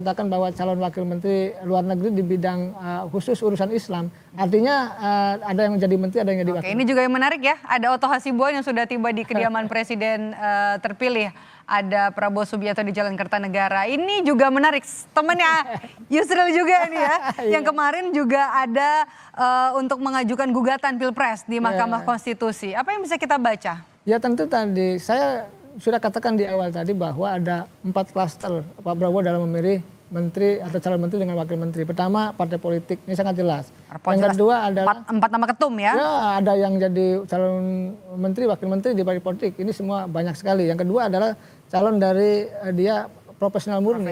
Katakan bahwa calon wakil menteri luar negeri di bidang khusus urusan Islam. Artinya ada yang jadi menteri, ada yang jadi wakil. Ini juga yang menarik ya, ada Otto Hasibuan yang sudah tiba di kediaman presiden terpilih. Ada Prabowo Subianto di Jalan Kertanegara. Ini juga menarik, temannya Yusril juga ini ya. Yang kemarin juga ada untuk mengajukan gugatan pilpres di Mahkamah Konstitusi. Apa yang bisa kita baca? Ya tentu tadi saya sudah katakan di awal tadi bahwa ada 4 klaster Pak Prabowo dalam memilih menteri atau calon menteri dengan wakil menteri. Pertama, partai politik, ini sangat jelas. Yang kedua adalah empat nama ketum ya? Ya, ada yang jadi calon menteri, wakil menteri di partai politik. Ini semua banyak sekali. Yang kedua adalah calon dari dia profesional murni.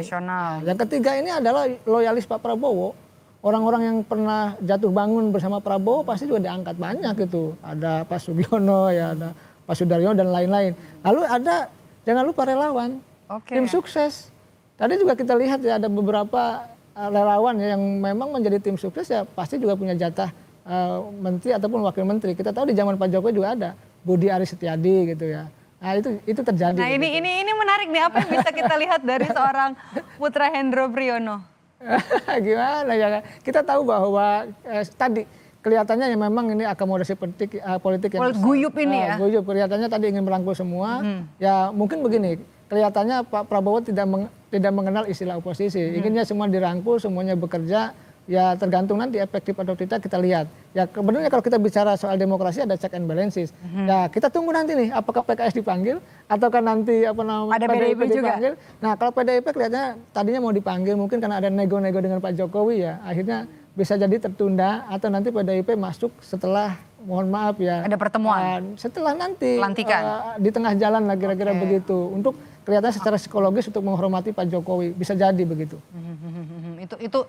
Yang ketiga ini adalah loyalis Pak Prabowo. Orang-orang yang pernah jatuh bangun bersama Prabowo pasti juga diangkat banyak gitu. Ada Pak Sugiono, ya ada Pak Sudaryono dan lain-lain. Lalu ada, jangan lupa relawan, tim sukses. Tadi juga kita lihat ya ada beberapa relawan ya, yang memang menjadi tim sukses ya pasti juga punya jatah menteri ataupun wakil menteri. Kita tahu di zaman Pak Jokowi juga ada Budi Aris Setiadi gitu ya. Nah itu terjadi. Nah ini menarik nih, apa yang bisa kita lihat dari seorang Putra Hendro Priyono? Gimana ya, kita tahu bahwa tadi kelihatannya ya memang ini akomodasi politik yang guyup ini ya. Guyup, kelihatannya tadi ingin merangkul semua. Ya mungkin begini, kelihatannya Pak Prabowo tidak mengenal istilah oposisi. Inginnya semua dirangkul, semuanya bekerja. Ya tergantung nanti efektif atau tidak kita lihat. Ya sebenarnya kalau kita bicara soal demokrasi ada check and balances. Ya kita tunggu nanti nih apakah PKS dipanggil ataukah nanti ada PDIP dipanggil. Nah kalau PDIP kelihatannya tadinya mau dipanggil mungkin karena ada nego-nego dengan Pak Jokowi ya. Akhirnya bisa jadi tertunda atau nanti PDIP masuk setelah, mohon maaf ya, ada pertemuan setelah nanti di tengah jalan lah kira-kira begitu, untuk kelihatan secara psikologis untuk menghormati Pak Jokowi, bisa jadi begitu.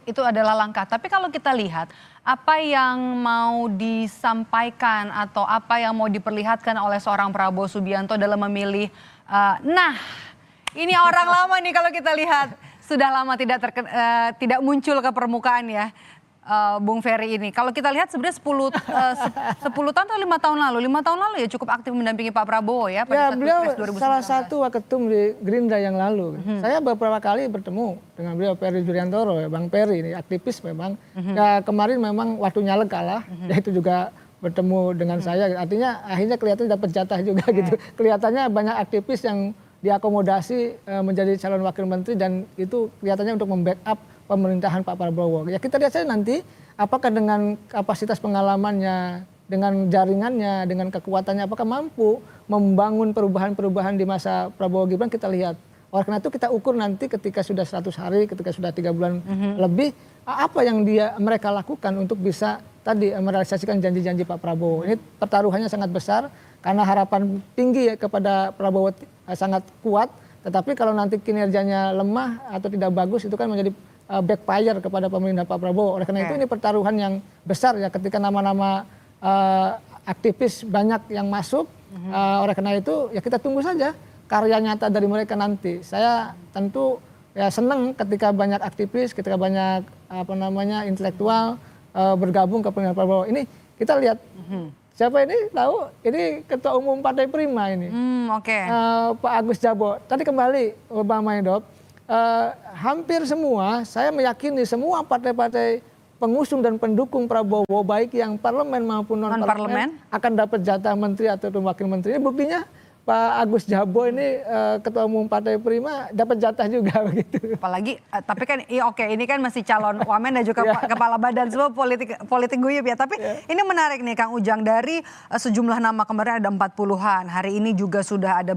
Itu adalah langkah. Tapi kalau kita lihat apa yang mau disampaikan atau apa yang mau diperlihatkan oleh seorang Prabowo Subianto dalam memilih, ini orang lama nih kalau kita lihat sudah lama tidak muncul ke permukaan ya. Bung Ferry ini. Kalau kita lihat sebenarnya 10 tahun atau 5 tahun lalu. 5 tahun lalu ya cukup aktif mendampingi Pak Prabowo ya. Ya beliau salah satu waketum di Gerindra yang lalu. Saya beberapa kali bertemu dengan beliau, Ferry Juliantoro ya, Bang Ferry ini aktivis memang. Ya kemarin memang waktu nyalek kalah, ya itu juga bertemu dengan saya. Artinya akhirnya kelihatan dapat jatah juga gitu. Kelihatannya banyak aktivis yang diakomodasi menjadi calon wakil menteri dan itu kelihatannya untuk membackup pemerintahan Pak Prabowo. Ya kita lihat saja nanti apakah dengan kapasitas pengalamannya, dengan jaringannya, dengan kekuatannya apakah mampu membangun perubahan-perubahan di masa Prabowo Gibran, kita lihat. Oleh karena itu kita ukur nanti ketika sudah 100 hari, ketika sudah 3 bulan lebih, apa yang mereka lakukan untuk bisa tadi merealisasikan janji-janji Pak Prabowo. Ini pertaruhannya sangat besar karena harapan tinggi ya kepada Prabowo sangat kuat, tetapi kalau nanti kinerjanya lemah atau tidak bagus itu kan menjadi backfire kepada pemerintah Pak Prabowo. Oleh karena itu ini pertaruhan yang besar ya ketika nama-nama aktivis banyak yang masuk. Oleh karena itu ya kita tunggu saja karya nyata dari mereka nanti. Saya tentu ya senang ketika banyak aktivis, ketika banyak intelektual bergabung ke pemerintahan Prabowo. Ini kita lihat siapa ini tahu? Ini Ketua Umum Partai Prima ini. Pak Agus Jabo. Tadi kembali Bang Maidop. Hampir semua, saya meyakini semua partai-partai pengusung dan pendukung Prabowo, baik yang parlemen maupun non-parlemen, akan dapat jatah menteri atau wakil menteri. Ini buktinya Pak Agus Jabo ini Ketua Umum Partai Prima dapat jatah juga begitu. Apalagi, tapi kan ini kan masih calon wamen dan juga kepala badan, semua politik guyup ya. Tapi ini menarik nih Kang Ujang, dari sejumlah nama kemarin ada 40-an, hari ini juga sudah ada